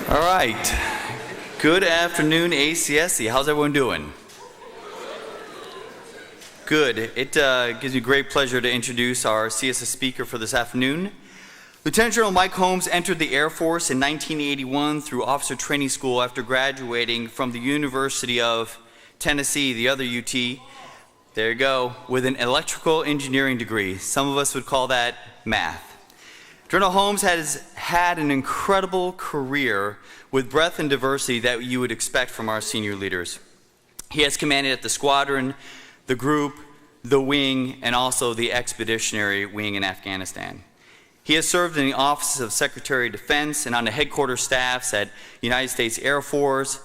All right. Good afternoon, ACSC. How's everyone doing? Good. It gives me great pleasure to introduce our CSS speaker for this afternoon. Lieutenant General Mike Holmes entered the Air Force in 1981 through officer training school after graduating from the University of Tennessee, the other UT. There you go, with an electrical engineering degree. Some of us would call that math. General Holmes has had an incredible career with breadth and diversity that you would expect from our senior leaders. He has commanded at the squadron, the group, the wing, and also the expeditionary wing in Afghanistan. He has served in the office of Secretary of Defense and on the headquarters staffs at United States Air Force,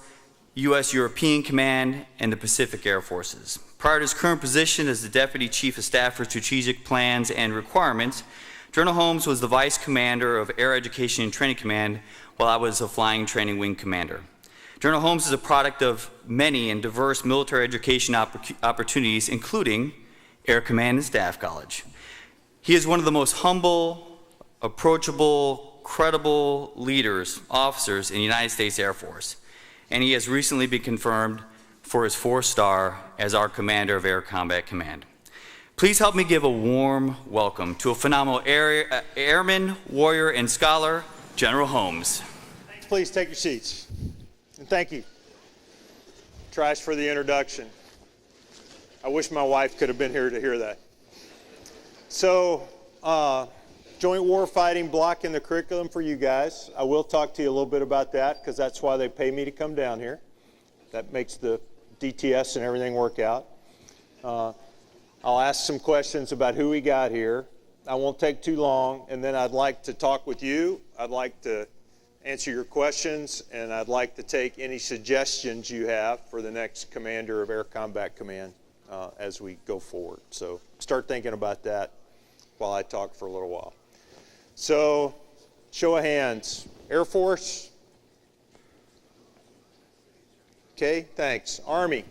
U.S. European Command, and the Pacific Air Forces. Prior to his current position as the Deputy Chief of Staff for Strategic Plans and Requirements, General Holmes was the Vice Commander of Air Education and Training Command while I was a Flying Training Wing Commander. General Holmes is a product of many and diverse military education opportunities, including Air Command and Staff College. He is one of the most humble, approachable, credible leaders, officers in the United States Air Force, and he has recently been confirmed for his 4-star as our Commander of Air Combat Command. Please help me give a warm welcome to a phenomenal airman, warrior, and scholar, General Holmes. Please take your seats. And thank you, Trish, for the introduction. I wish my wife could have been here to hear that. So, joint warfighting block in the curriculum for you guys. I will talk to you a little bit about that because that's why they pay me to come down here. That makes the DTS and everything work out. I'll ask some questions about who we got here. I won't take too long, and then I'd like to talk with you. I'd like to answer your questions, and I'd like to take any suggestions you have for the next Commander of Air Combat Command as we go forward. So start thinking about that while I talk for a little while. So, show of hands. Air Force? Okay, thanks. Army?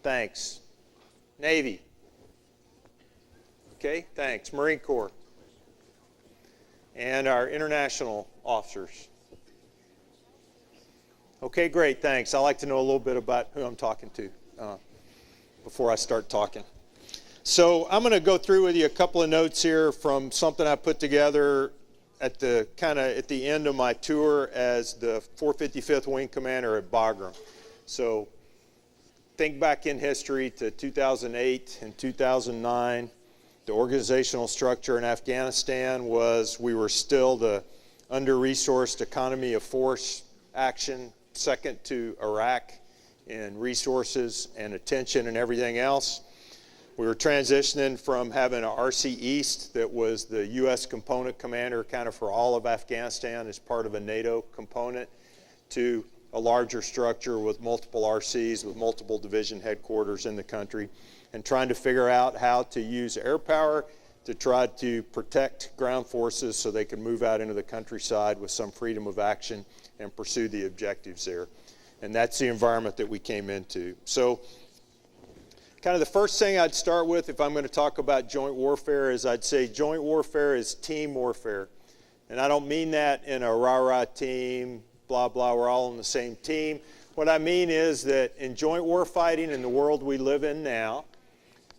Thanks. Navy? Okay, thanks. Marine Corps? And our international officers? Okay, great, thanks. I like to know a little bit about who I'm talking to before I start talking. So I'm going to go through with you a couple of notes here from something I put together at the end of my tour as the 455th Wing Commander at Bagram. So think back in history to 2008 and 2009. The organizational structure in Afghanistan was we were still the under-resourced economy of force action, second to Iraq in resources and attention and everything else. We were transitioning from having an RC East that was the U.S. component commander kind of for all of Afghanistan as part of a NATO component to a larger structure with multiple RCs, with multiple division headquarters in the country, and trying to figure out how to use air power to try to protect ground forces so they can move out into the countryside with some freedom of action and pursue the objectives there. And that's the environment that we came into. So kind of the first thing I'd start with if I'm going to talk about joint warfare is I'd say joint warfare is team warfare. And I don't mean that in a rah-rah team, blah, blah, we're all on the same team. What I mean is that in joint warfighting in the world we live in now,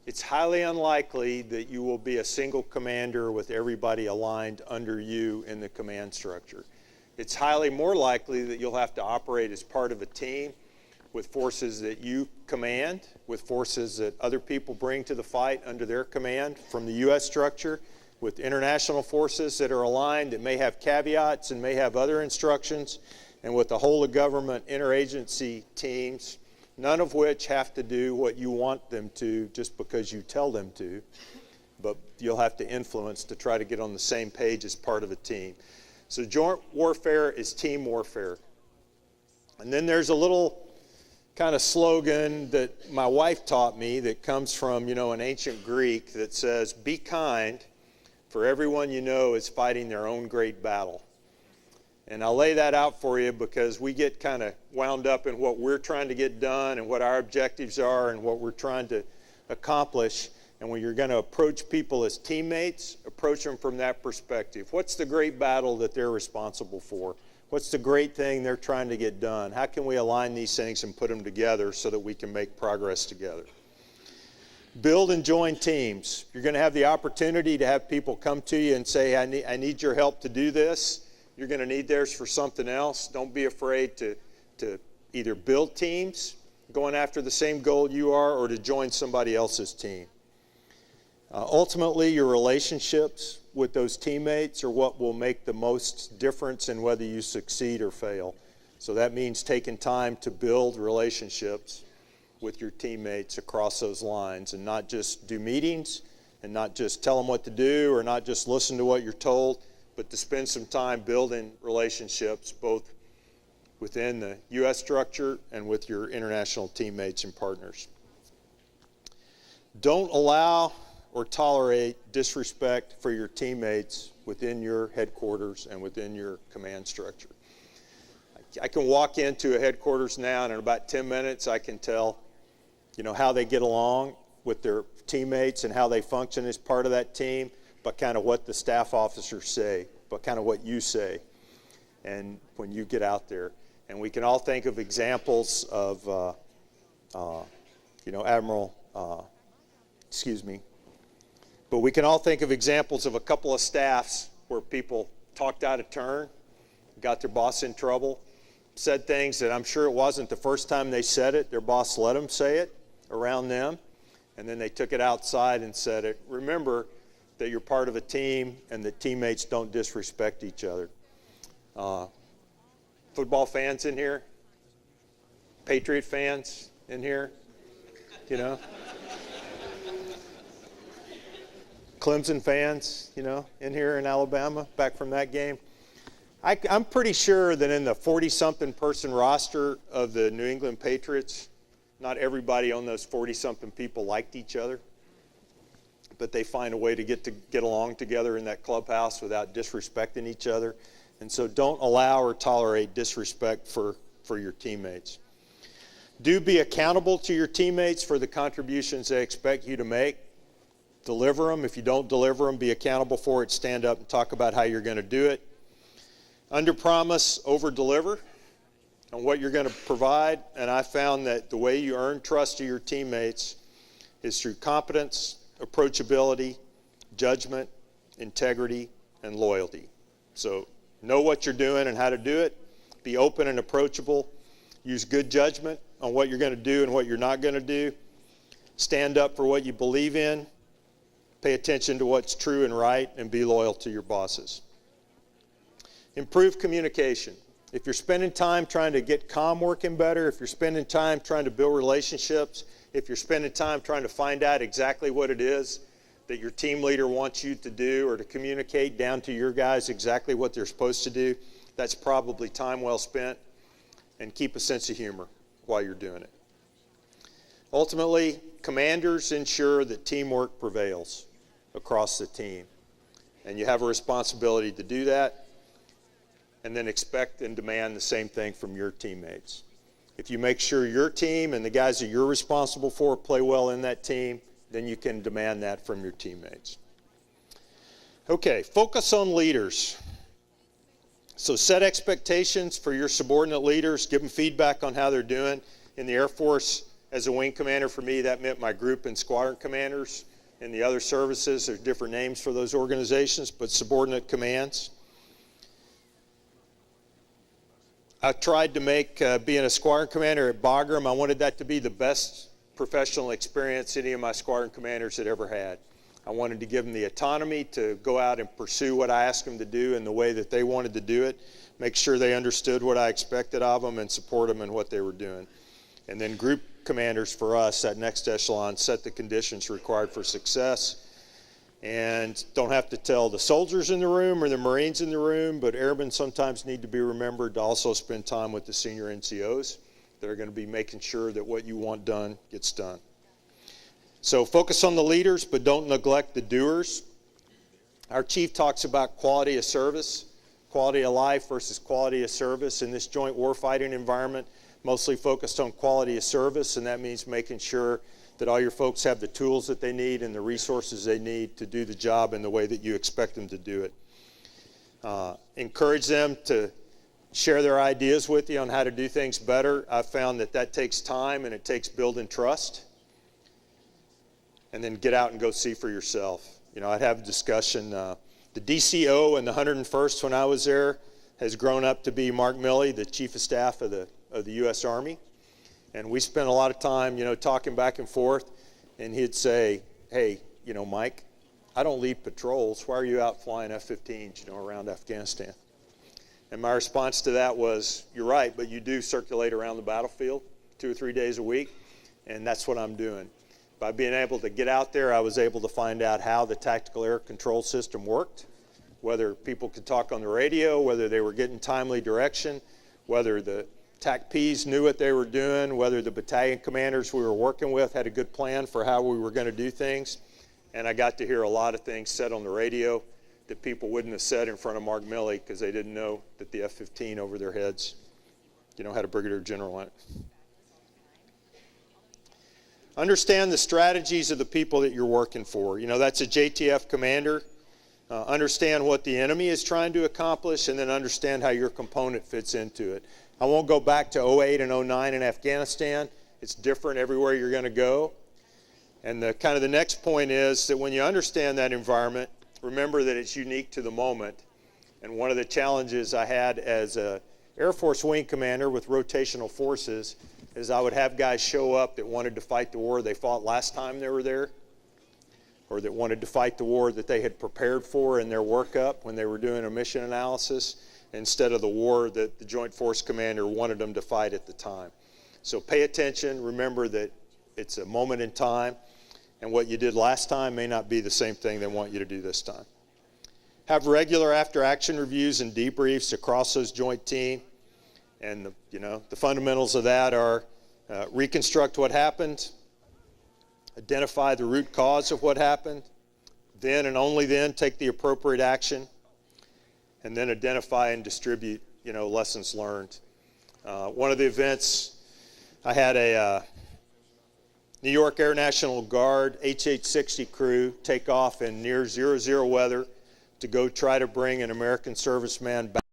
it's highly unlikely that you will be a single commander with everybody aligned under you in the command structure. It's highly more likely that you'll have to operate as part of a team with forces that you command, with forces that other people bring to the fight under their command from the U.S. structure, with international forces that are aligned that may have caveats and may have other instructions, and with the whole of government interagency teams, none of which have to do what you want them to just because you tell them to, but you'll have to influence to try to get on the same page as part of a team. So joint warfare is team warfare. And then there's a little kind of slogan that my wife taught me that comes from, an ancient Greek that says, be kind, for everyone you know is fighting their own great battle. And I'll lay that out for you because we get kind of wound up in what we're trying to get done and what our objectives are and what we're trying to accomplish. And when you're going to approach people as teammates, approach them from that perspective. What's the great battle that they're responsible for? What's the great thing they're trying to get done? How can we align these things and put them together so that we can make progress together? Build and join teams. You're going to have the opportunity to have people come to you and say, I need your help to do this. You're going to need theirs for something else. Don't be afraid to either build teams, going after the same goal you are, or to join somebody else's team. Ultimately, your relationships with those teammates are what will make the most difference in whether you succeed or fail. So that means taking time to build relationships with your teammates across those lines, and not just do meetings and not just tell them what to do or not just listen to what you're told, but to spend some time building relationships both within the U.S. structure and with your international teammates and partners. Don't allow or tolerate disrespect for your teammates within your headquarters and within your command structure. I can walk into a headquarters now, and in about 10 minutes I can tell, how they get along with their teammates and how they function as part of that team, but kind of what the staff officers say, but kind of what you say, and when you get out there. And we can all think of examples of, but we can all think of examples of a couple of staffs where people talked out of turn, got their boss in trouble, said things that I'm sure it wasn't the first time they said it. Their boss let them say it around them, and then they took it outside and said it. Remember that you're part of a team and that teammates don't disrespect each other. Football fans in here? Patriot fans in here? Clemson fans, in here in Alabama, back from that game. I'm pretty sure that in the 40-something person roster of the New England Patriots, not everybody on those 40-something people liked each other, but they find a way to get along together in that clubhouse without disrespecting each other. And so don't allow or tolerate disrespect for your teammates. Do be accountable to your teammates for the contributions they expect you to make. Deliver them. If you don't deliver them, be accountable for it. Stand up and talk about how you're going to do it. Under promise, over deliver on what you're going to provide. And I found that the way you earn trust of your teammates is through competence, approachability, judgment, integrity, and loyalty. So know what you're doing and how to do it. Be open and approachable. Use good judgment on what you're going to do and what you're not going to do. Stand up for what you believe in. Pay attention to what's true and right, and be loyal to your bosses. Improve communication. If you're spending time trying to get comm working better, if you're spending time trying to build relationships, if you're spending time trying to find out exactly what it is that your team leader wants you to do, or to communicate down to your guys exactly what they're supposed to do, that's probably time well spent. And keep a sense of humor while you're doing it. Ultimately, commanders ensure that teamwork prevails across the team. And you have a responsibility to do that, and then expect and demand the same thing from your teammates. If you make sure your team and the guys that you're responsible for play well in that team, then you can demand that from your teammates. Okay, focus on leaders. So set expectations for your subordinate leaders. Give them feedback on how they're doing. In the Air Force, as a wing commander, for me, that meant my group and squadron commanders. In the other services, there's different names for those organizations, but subordinate commands. I tried to make being a squadron commander at Bagram, I wanted that to be the best professional experience any of my squadron commanders had ever had. I wanted to give them the autonomy to go out and pursue what I asked them to do in the way that they wanted to do it, make sure they understood what I expected of them, and support them in what they were doing. And then group commanders for us, that next echelon, set the conditions required for success. And don't have to tell the soldiers in the room or the Marines in the room, but airmen sometimes need to be remembered to also spend time with the senior NCOs that are going to be making sure that what you want done gets done. So focus on the leaders, but don't neglect the doers. Our chief talks about quality of service, quality of life versus quality of service in this joint warfighting environment, mostly focused on quality of service, and that means making sure that all your folks have the tools that they need and the resources they need to do the job in the way that you expect them to do it. Encourage them to share their ideas with you on how to do things better. I've found that that takes time and it takes building trust. And then get out and go see for yourself. You know, I'd have a discussion. The DCO in the 101st when I was there has grown up to be Mark Milley, the Chief of Staff of the U.S. Army. And we spent a lot of time, you know, talking back and forth. And he'd say, hey, you know, Mike, I don't lead patrols. Why are you out flying F-15s, you know, around Afghanistan? And my response to that was, you're right, but you do circulate around the battlefield 2 or 3 days a week, and that's what I'm doing. By being able to get out there, I was able to find out how the tactical air control system worked, whether people could talk on the radio, whether they were getting timely direction, whether the TAC-Ps knew what they were doing, whether the battalion commanders we were working with had a good plan for how we were going to do things. And I got to hear a lot of things said on the radio that people wouldn't have said in front of Mark Milley because they didn't know that the F-15 over their heads, you know, had a brigadier general in it. Understand the strategies of the people that you're working for. You know, that's a JTF commander. Understand what the enemy is trying to accomplish, and then understand how your component fits into it. I won't go back to 08 and 09 in Afghanistan. It's different everywhere you're going to go. And the kind of the next point is that when you understand that environment, remember that it's unique to the moment. And one of the challenges I had as a Air Force wing commander with rotational forces is I would have guys show up that wanted to fight the war they fought last time they were there, or that wanted to fight the war that they had prepared for in their workup when they were doing a mission analysis, instead of the war that the Joint Force Commander wanted them to fight at the time. So pay attention, remember that it's a moment in time, and what you did last time may not be the same thing they want you to do this time. Have regular after-action reviews and debriefs across those joint team. And the fundamentals of that are reconstruct what happened, identify the root cause of what happened, then and only then take the appropriate action, and then identify and distribute, lessons learned. One of the events, I had a New York Air National Guard HH-60 crew take off in near 0-0 weather to go try to bring an American serviceman back.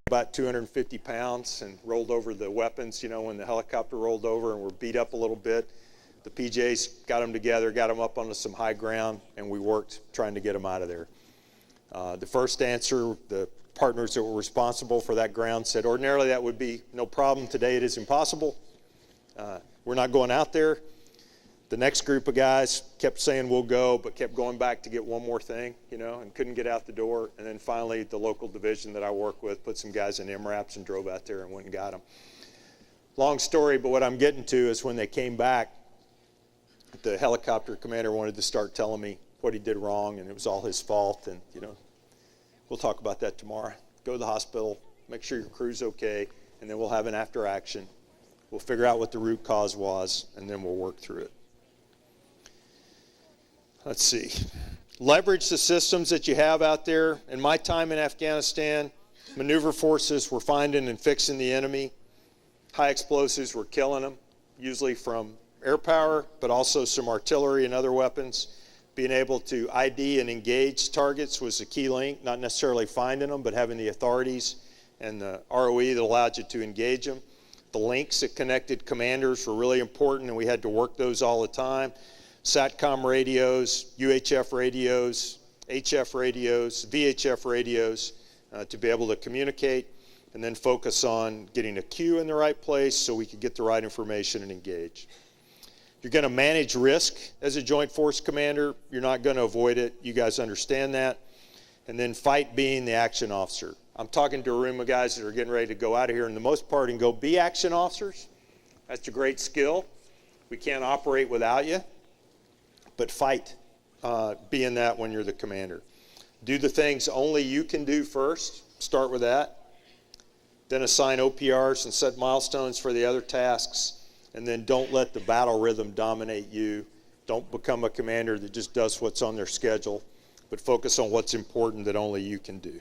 About 250 pounds and rolled over the weapons, when the helicopter rolled over and were beat up a little bit. The PJs got them together, got them up onto some high ground, and we worked trying to get them out of there. The first answer, the partners that were responsible for that ground said, ordinarily that would be no problem. Today it is impossible. We're not going out there. The next group of guys kept saying we'll go, but kept going back to get one more thing, and couldn't get out the door. And then finally, the local division that I work with put some guys in MRAPs and drove out there and went and got them. Long story, but what I'm getting to is when they came back, the helicopter commander wanted to start telling me what he did wrong, and it was all his fault. And, we'll talk about that tomorrow. Go to the hospital, make sure your crew's okay, and then we'll have an after action. We'll figure out what the root cause was, and then we'll work through it. Let's see. Leverage the systems that you have out there. In my time in Afghanistan, maneuver forces were finding and fixing the enemy. High explosives were killing them, usually from air power, but also some artillery and other weapons. Being able to ID and engage targets was a key link, not necessarily finding them, but having the authorities and the ROE that allowed you to engage them. The links that connected commanders were really important, and we had to work those all the time. SATCOM radios, UHF radios, HF radios, VHF radios to be able to communicate, and then focus on getting a queue in the right place so we could get the right information and engage. You're going to manage risk as a Joint Force Commander. You're not going to avoid it. You guys understand that. And then fight being the action officer. I'm talking to a room of guys that are getting ready to go out of here in the most part and go be action officers. That's a great skill. We can't operate without you, but fight being that when you're the commander. Do the things only you can do first. Start with that. Then assign OPRs and set milestones for the other tasks. And then don't let the battle rhythm dominate you. Don't become a commander that just does what's on their schedule, but focus on what's important that only you can do.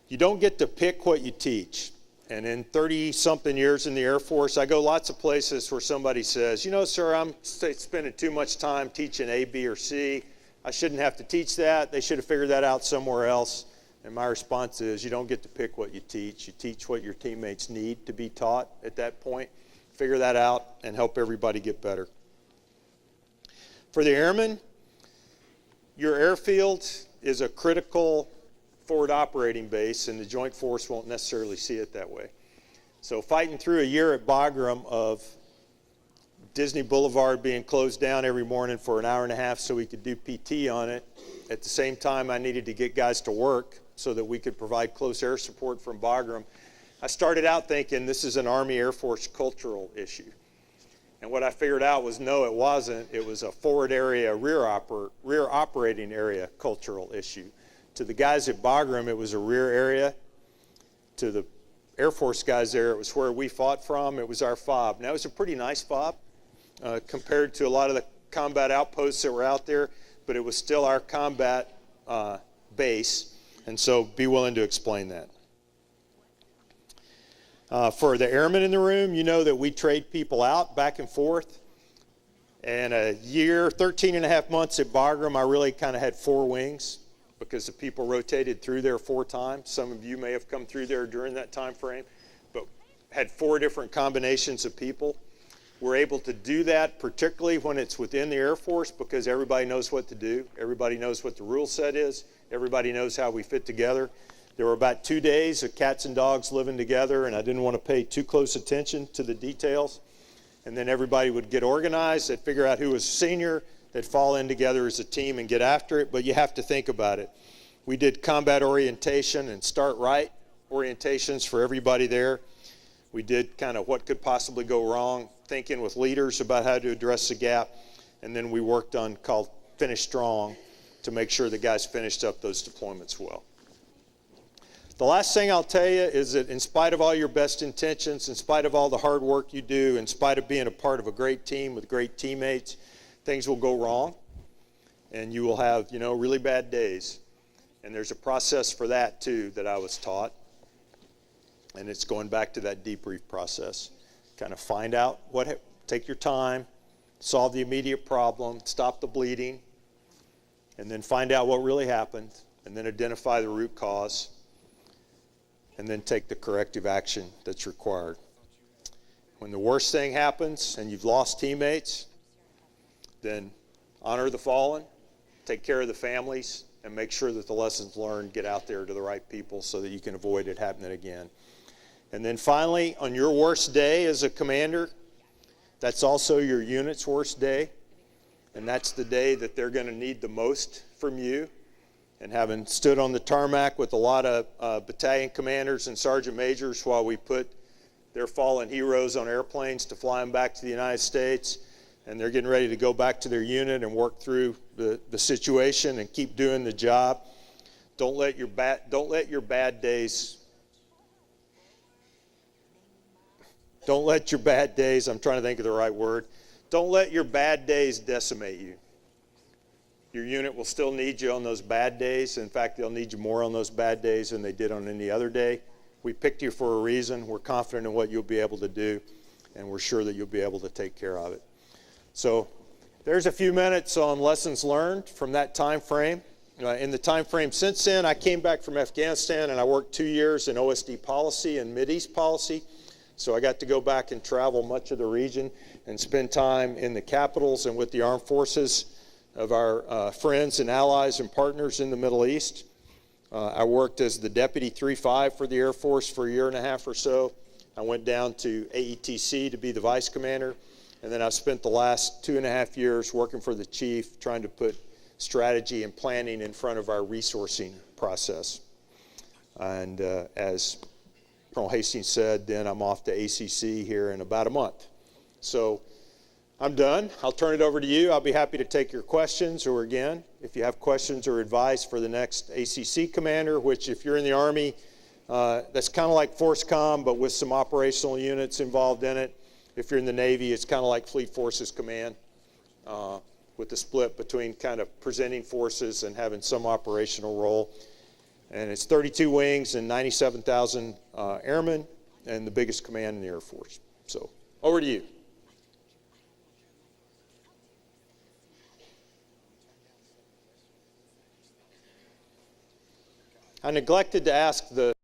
You don't get to pick what you teach. And in 30-something years in the Air Force, I go lots of places where somebody says, you know, sir, I'm spending too much time teaching A, B, or C. I shouldn't have to teach that. They should have figured that out somewhere else. And my response is, you don't get to pick what you teach. You teach what your teammates need to be taught at that point. Figure that out and help everybody get better. For the airmen, your airfield is a critical forward operating base, and the Joint Force won't necessarily see it that way. So fighting through a year at Bagram of Disney Boulevard being closed down every morning for an hour and a half so we could do PT on it. At the same time, I needed to get guys to work so that we could provide close air support from Bagram. I started out thinking this is an Army Air Force cultural issue. And what I figured out was no, it wasn't. It was a forward area, rear operating area cultural issue. To the guys at Bagram, it was a rear area. To the Air Force guys there, it was where we fought from. It was our FOB. Now, it was a pretty nice FOB compared to a lot of the combat outposts that were out there, but it was still our combat base, and so be willing to explain that. For the airmen in the room, you know that we trade people out back and forth. And a year, 13 and a half months at Bagram, I really kind of had 4 wings because the people rotated through there 4 times. Some of you may have come through there during that time frame, but had 4 different combinations of people. We're able to do that, particularly when it's within the Air Force, because everybody knows what to do. Everybody knows what the rule set is. Everybody knows how we fit together. There were about 2 days of cats and dogs living together, and I didn't want to pay too close attention to the details. And then everybody would get organized. They'd figure out who was senior. They'd fall in together as a team and get after it, but you have to think about it. We did combat orientation and start right orientations for everybody there. We did kind of what could possibly go wrong, thinking with leaders about how to address the gap, and then we worked on called Finish Strong to make sure the guys finished up those deployments well. The last thing I'll tell you is that in spite of all your best intentions, in spite of all the hard work you do, in spite of being a part of a great team with great teammates, things will go wrong, and you will have, really bad days. And there's a process for that, too, that I was taught. And it's going back to that debrief process. Kind of find out take your time, solve the immediate problem, stop the bleeding, and then find out what really happened, and then identify the root cause, and then take the corrective action that's required. When the worst thing happens and you've lost teammates, then honor the fallen, take care of the families, and make sure that the lessons learned get out there to the right people so that you can avoid it happening again. And then finally, on your worst day as a commander, that's also your unit's worst day, and that's the day that they're going to need the most from you. And having stood on the tarmac with a lot of battalion commanders and sergeant majors while we put their fallen heroes on airplanes to fly them back to the United States, and they're getting ready to go back to their unit and work through the situation and keep doing the job. Don't let your bad days, I'm trying to think of the right word. Don't let your bad days decimate you. Your unit will still need you on those bad days. In fact, they'll need you more on those bad days than they did on any other day. We picked you for a reason. We're confident in what you'll be able to do, and we're sure that you'll be able to take care of it. So there's a few minutes on lessons learned from that time frame. In the time frame since then, I came back from Afghanistan, and I worked 2 years in OSD policy and Mideast policy. So I got to go back and travel much of the region and spend time in the capitals and with the armed forces of our friends and allies and partners in the Middle East. I worked as the Deputy 3-5 for the Air Force for a year and a half or so. I went down to AETC to be the Vice Commander, and then I've spent the last 2.5 years working for the Chief, trying to put strategy and planning in front of our resourcing process. And as Colonel Hastings said, then I'm off to ACC here in about a month. So I'm done. I'll turn it over to you. I'll be happy to take your questions, or again, if you have questions or advice for the next ACC commander, which if you're in the Army, that's kind of like Force Com, but with some operational units involved in it. If you're in the Navy, it's kind of like Fleet Forces Command, with the split between kind of presenting forces and having some operational role. And it's 32 wings and 97,000 airmen, and the biggest command in the Air Force. So over to you. I neglected to ask the